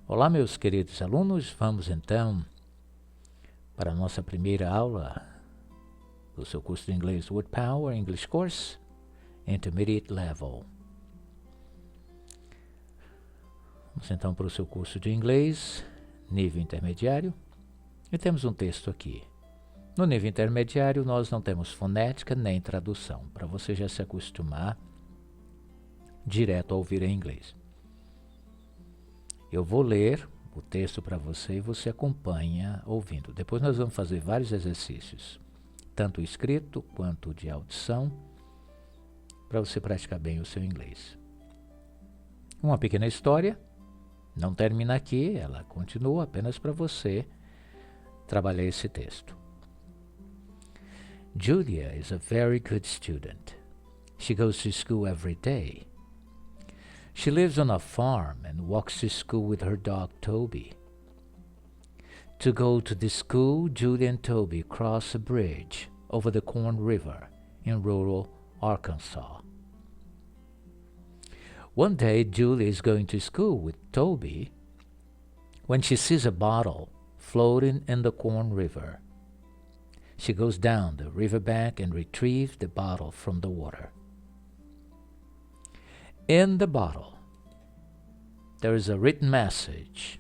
Olá, meus queridos alunos, vamos então para a nossa primeira aula do seu curso de inglês Word Power English Course Intermediate Level. Vamos então para o seu curso de inglês nível intermediário e temos um texto aqui. No nível intermediário nós não temos fonética nem tradução, para você já se acostumar direto a ouvir em inglês. Eu vou ler o texto para você e você acompanha ouvindo. Depois nós vamos fazer vários exercícios, tanto escrito quanto de audição, para você praticar bem o seu inglês. Uma pequena história, não termina aqui, ela continua apenas para você trabalhar esse texto. Julia is a very good student. She goes to school every day. She lives on a farm and walks to school with her dog Toby. To go to the school, Julia and Toby cross a bridge over the Corn River in rural Arkansas. One day, Julia is going to school with Toby when she sees a bottle floating in the Corn River. She goes down the riverbank and retrieves the bottle from the water. In the bottle, there is a written message.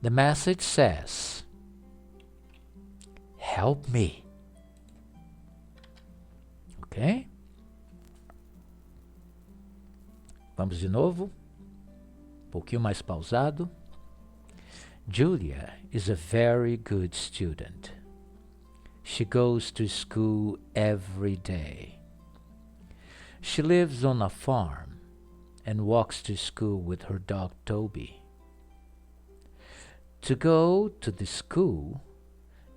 The message says, "Help me." Ok? Vamos de novo. Um pouquinho mais pausado. Julia is a very good student. She goes to school every day. She lives on a farm and walks to school with her dog Toby. To go to the school,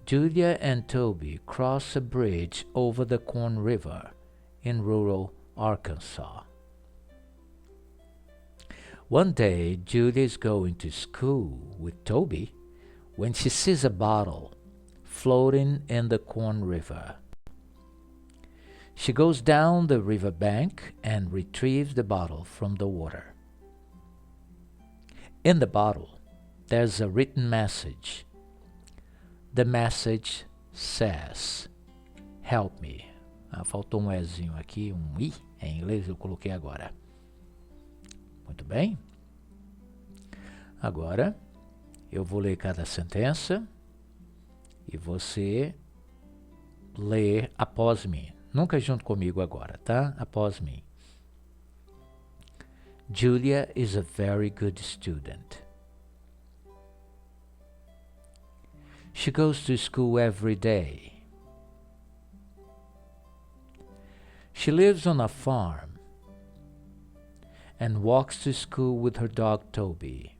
Julia and Toby cross a bridge over the Corn River in rural Arkansas. One day, Julia is going to school with Toby when she sees a bottle floating in the Corn River. She goes down the riverbank and retrieves the bottle from the water. In the bottle, there's a written message. The message says, "Help me." Faltou um Ezinho aqui, um I em inglês, eu coloquei agora. Muito bem. Agora, eu vou ler cada sentença e você lê após mim. Nunca junto comigo agora, tá? Após mim. Julia is a very good student. She goes to school every day. She lives on a farm and walks to school with her dog Toby.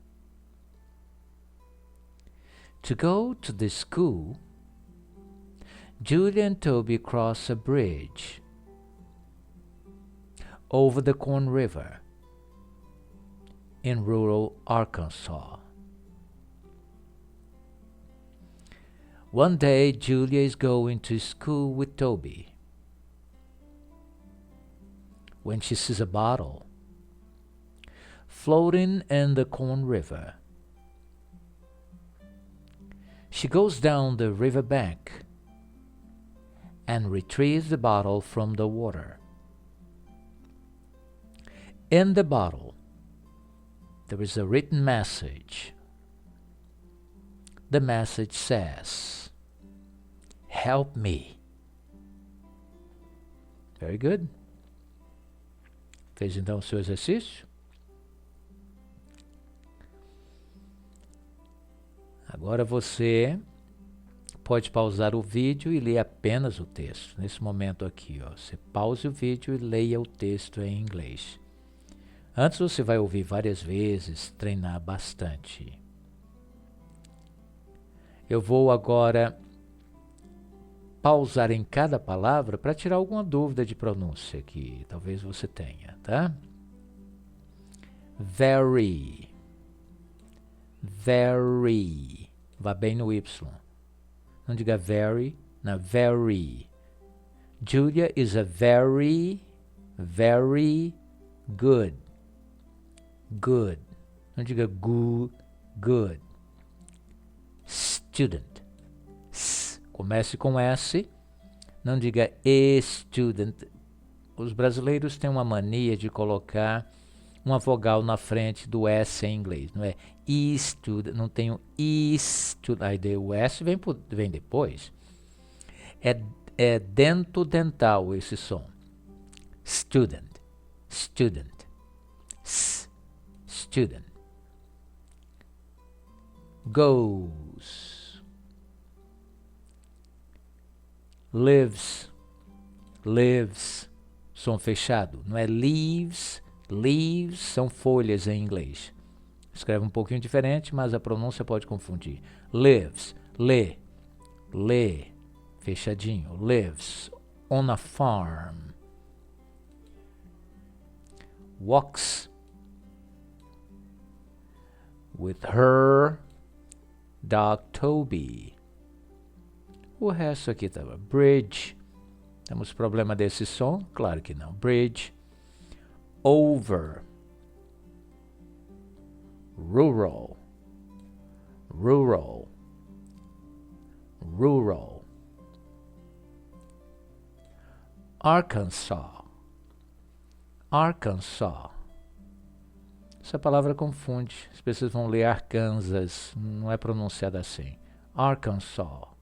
To go to the school, Julia and Toby cross a bridge over the Corn River in rural Arkansas. One day, Julia is going to school with Toby when she sees a bottle floating in the Corn River. She goes down the riverbank and retrieves the bottle from the water. In the bottle, there is a written message. The message says, "Help me." Very good. Fez então o seu exercício? Agora você pode pausar o vídeo e ler apenas o texto. Nesse momento aqui, ó, você pause o vídeo e leia o texto em inglês. Antes você vai ouvir várias vezes, treinar bastante. Eu vou agora pausar em cada palavra para tirar alguma dúvida de pronúncia que talvez você tenha, tá? Very. Very. Vá bem no Y. Não diga very, na very. Julia is a very good. Good. Não diga good. Student. Comece com S. Não diga student. Os brasileiros têm uma mania de colocar uma vogal na frente do S em inglês. Não é student, não tem o student. Aí o S vem depois. É dental esse som. Student. Student. Goes. Lives. Som fechado. Não é leaves. Leaves são folhas em inglês. Escreve um pouquinho diferente, mas a pronúncia pode confundir. Lives. Lê. Fechadinho. Lives on a farm. Walks with her dog Toby. O resto aqui estava bridge. Temos problema desse som? Claro que não. Bridge. Over. Rural. Arkansas. Essa palavra confunde. As pessoas vão ler Arkansas. Não é pronunciada assim. Arkansas.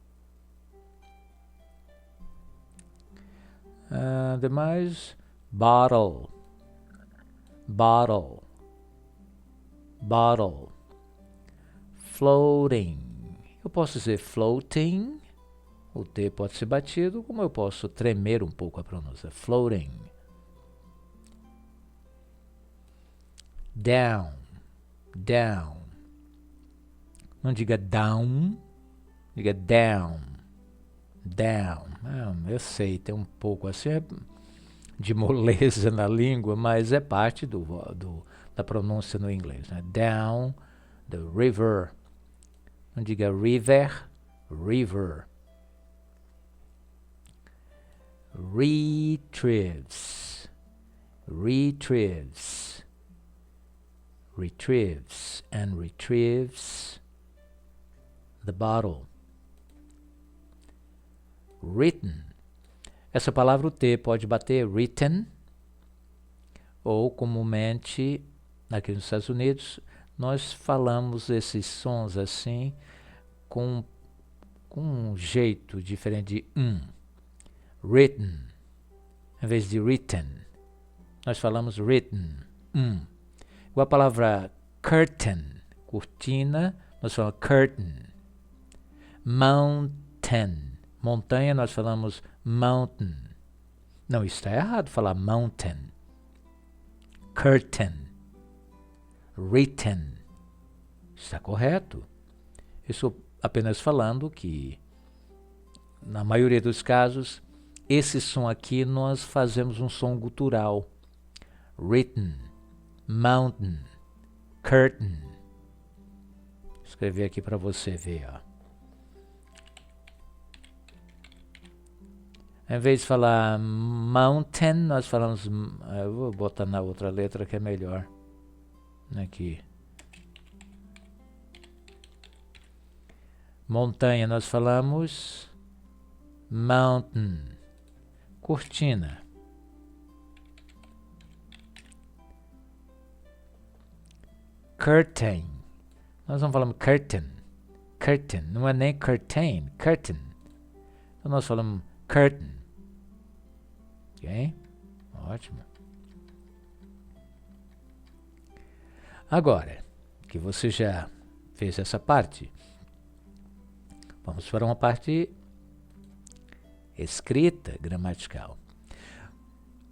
Demais. Bottle. Floating. Eu posso dizer floating. O T pode ser batido, como eu posso tremer um pouco a pronúncia. Floating. Down. Não diga down, diga down. Eu sei, tem um pouco assim de moleza na língua, mas é parte da pronúncia no inglês. Né? Down the river. Não diga river. Retrieves and retrieves the bottle. Written. Essa palavra o T pode bater written, ou comumente aqui nos Estados Unidos nós falamos esses sons assim com um jeito diferente de written, em vez de written. Nós falamos written. Igual a palavra curtain, cortina, nós falamos curtain. Mountain, montanha, nós falamos mountain. Não, isso está errado falar mountain. Curtain. Written. Está correto. Eu estou apenas falando que, na maioria dos casos, esse som aqui nós fazemos um som gutural. Written, mountain, curtain. Vou escrever aqui para você ver. Ó. Em vez de falar mountain, nós falamos... Eu vou botar na outra letra que é melhor. Aqui. Montanha, nós falamos mountain. Cortina. Curtain. Nós não falamos curtain. Não é nem curtain. Curtain. Então nós falamos curtain. Ok? Ótimo. Agora que você já fez essa parte, vamos para uma parte escrita, gramatical.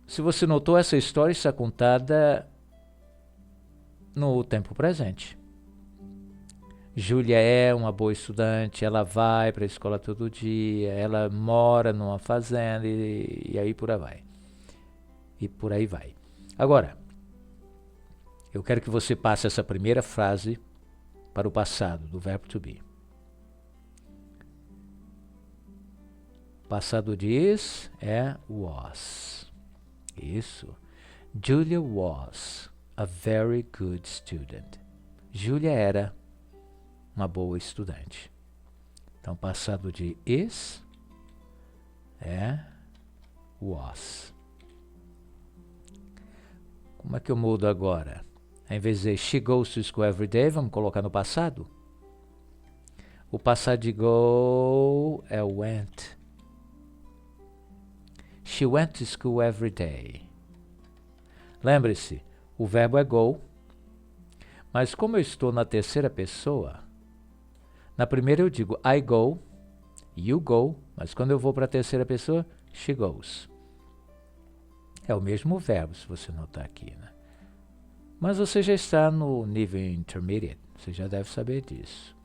Se você notou, essa história está contada no tempo presente. Júlia é uma boa estudante, ela vai para a escola todo dia, ela mora numa fazenda e aí por aí vai. E por aí vai. Agora, eu quero que você passe essa primeira frase para o passado do verbo to be. Passado diz é was. Isso. Julia was a very good student. Julia era uma boa estudante. Então, passado de is é was. Como é que eu mudo agora? Em vez de dizer she goes to school every day, vamos colocar no passado? O passado de go é went. She went to school every day. Lembre-se, o verbo é go, mas como eu estou na terceira pessoa, na primeira eu digo I go, you go, mas quando eu vou para a terceira pessoa, she goes. É o mesmo verbo, se você notar aqui, né? Mas você já está no nível intermediate, você já deve saber disso.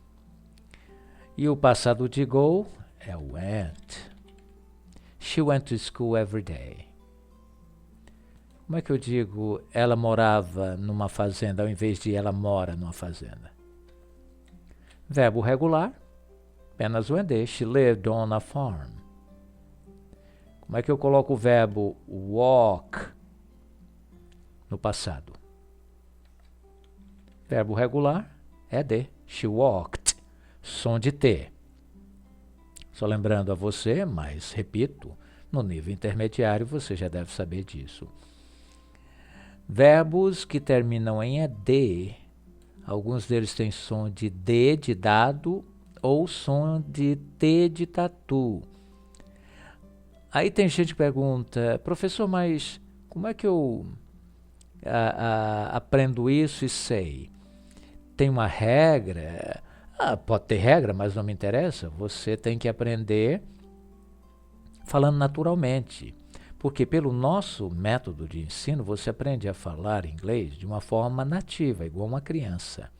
E o passado de go é went. She went to school every day. Como é que eu digo ela morava numa fazenda ao invés de ela mora numa fazenda? Verbo regular, apenas o ed. She lived on a farm. Como é que eu coloco o verbo walk no passado? Verbo regular, ed. She walked. Som de T. Só lembrando a você, mas repito, no nível intermediário você já deve saber disso. Verbos que terminam em ed, alguns deles têm som de D de dado ou som de T de tatu. Aí tem gente que pergunta, professor, mas como é que eu aprendo isso e sei? Tem uma regra? Pode ter regra, mas não me interessa. Você tem que aprender falando naturalmente. Porque pelo nosso método de ensino, você aprende a falar inglês de uma forma nativa, igual uma criança.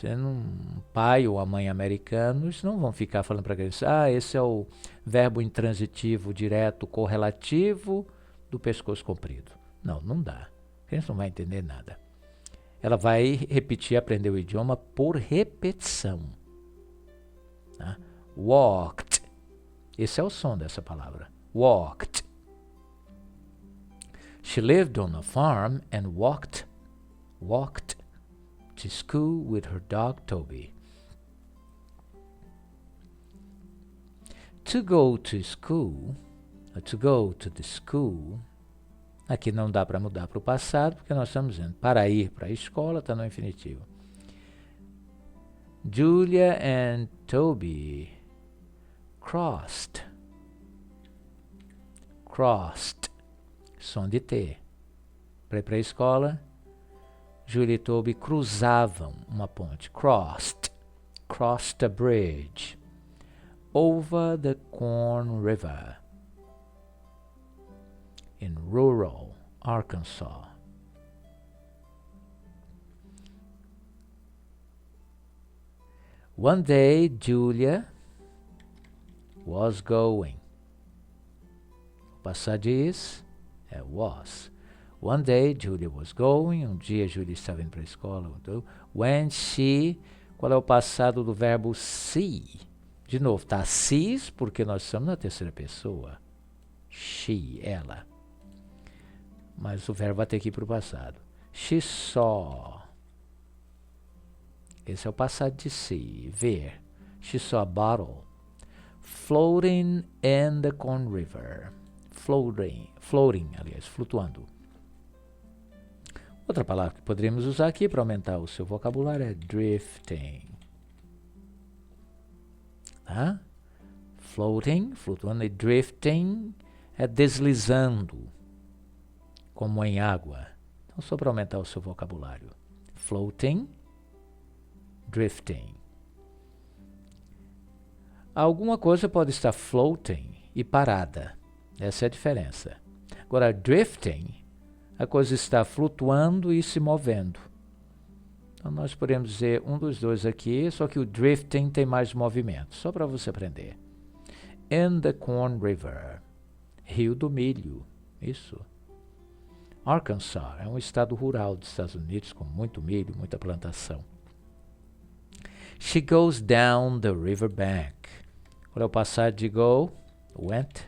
Um pai ou a mãe americanos não vão ficar falando para a criança, esse é o verbo intransitivo direto correlativo do pescoço comprido. Não, não dá. A criança não vai entender nada. Ela vai repetir, aprender o idioma por repetição. Tá? Walked. Esse é o som dessa palavra. Walked. She lived on a farm and walked to school with her dog Toby. To go to school, to go to the school, aqui não dá para mudar para o passado, porque nós estamos dizendo para ir para a escola, está no infinitivo. Julia and Toby crossed, som de T. Para ir para a escola, Julia e Toby cruzavam uma ponte, crossed a bridge, over the Corn River, in rural Arkansas. One day, Julia was going. O passado diz é was. One day, Julia was going. Um dia, Julia estava indo para a escola. When she... Qual é o passado do verbo see? De novo, está sees porque nós estamos na terceira pessoa. She, ela. Mas o verbo vai ter que ir para o passado. She saw. Esse é o passado de see, ver. She saw a bottle floating in the Corn River. Floating, aliás, flutuando. Outra palavra que poderíamos usar aqui para aumentar o seu vocabulário é drifting. Tá? Floating, flutuando, e drifting é deslizando, como em água. Então, só para aumentar o seu vocabulário. Floating, drifting. Alguma coisa pode estar floating e parada. Essa é a diferença. Agora, drifting, a coisa está flutuando e se movendo. Então, nós podemos dizer um dos dois aqui, só que o drifting tem mais movimento. Só para você aprender. In the Corn River. Rio do Milho. Isso. Arkansas é um estado rural dos Estados Unidos com muito milho, muita plantação. She goes down the river bank. Qual é o passado de go? Went.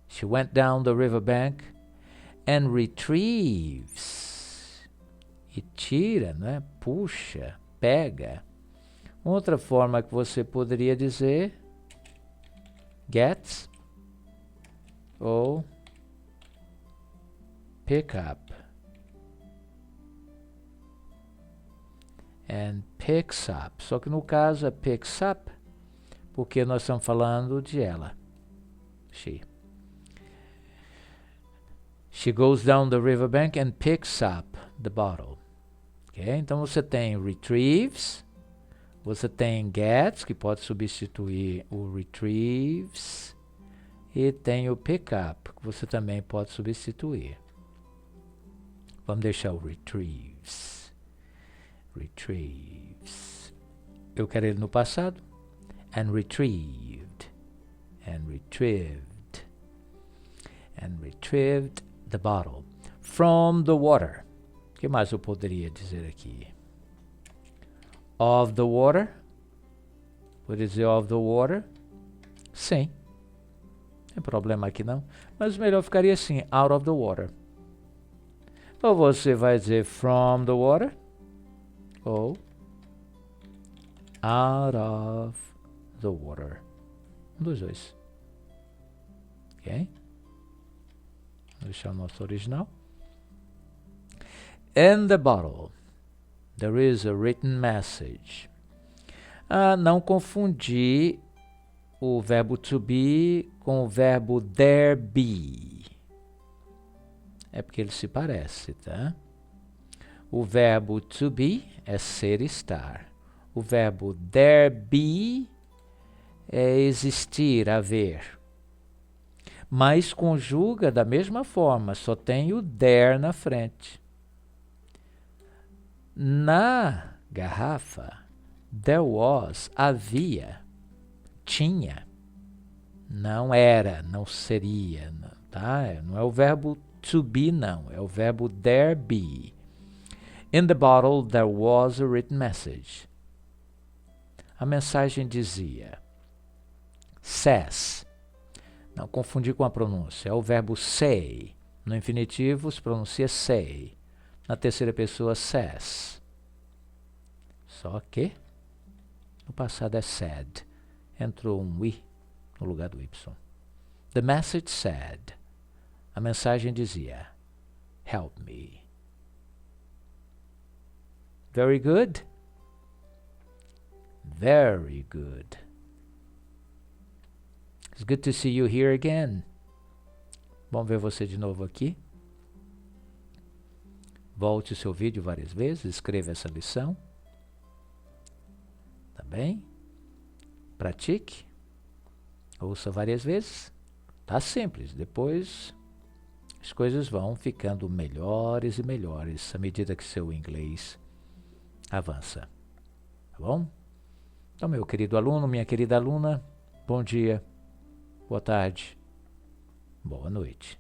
She went down the river bank and retrieves. e tira, né? Puxa, pega. Outra forma que você poderia dizer gets ou pick up. And picks up. Só que no caso é picks up porque nós estamos falando de ela. She. She goes down the riverbank and picks up the bottle. Okay? Então você tem retrieves, você tem gets, que pode substituir o retrieves, e tem o pick up, que você também pode substituir. Vamos deixar o retrieves. Retrieves. Eu quero ele no passado. And retrieved. And retrieved. And retrieved the bottle from the water. O que mais eu poderia dizer aqui? Of the water. Vou dizer of the water. Sim. Não tem problema aqui não. Mas melhor ficaria assim, out of the water. Ou você vai dizer from the water. Ou out of the water. Um dos dois. Ok? Vou deixar o nosso original. In the bottle, there is a written message. Não confundir o verbo to be com o verbo there be. É porque ele se parece, tá? O verbo to be é ser, estar. O verbo there be é existir, haver. Mas conjuga da mesma forma, só tem o there na frente. Na garrafa, there was, havia, tinha, não era, não seria, tá? Não é o verbo to be, não, é o verbo there be. In the bottle there was a written message. A mensagem dizia, says. Não confundir com a pronúncia, é o verbo say. No infinitivo se pronuncia say. Na terceira pessoa, says. Só que no passado é said. Entrou um I no lugar do Y. The message said. A mensagem dizia, help me. Very good. Very good. It's good to see you here again. Bom ver você de novo aqui. Volte o seu vídeo várias vezes, escreva essa lição. Tá bem? Pratique. Ouça várias vezes. Tá simples. Depois as coisas vão ficando melhores e melhores à medida que seu inglês avança. Tá bom? Então, meu querido aluno, minha querida aluna, bom dia, boa tarde, boa noite.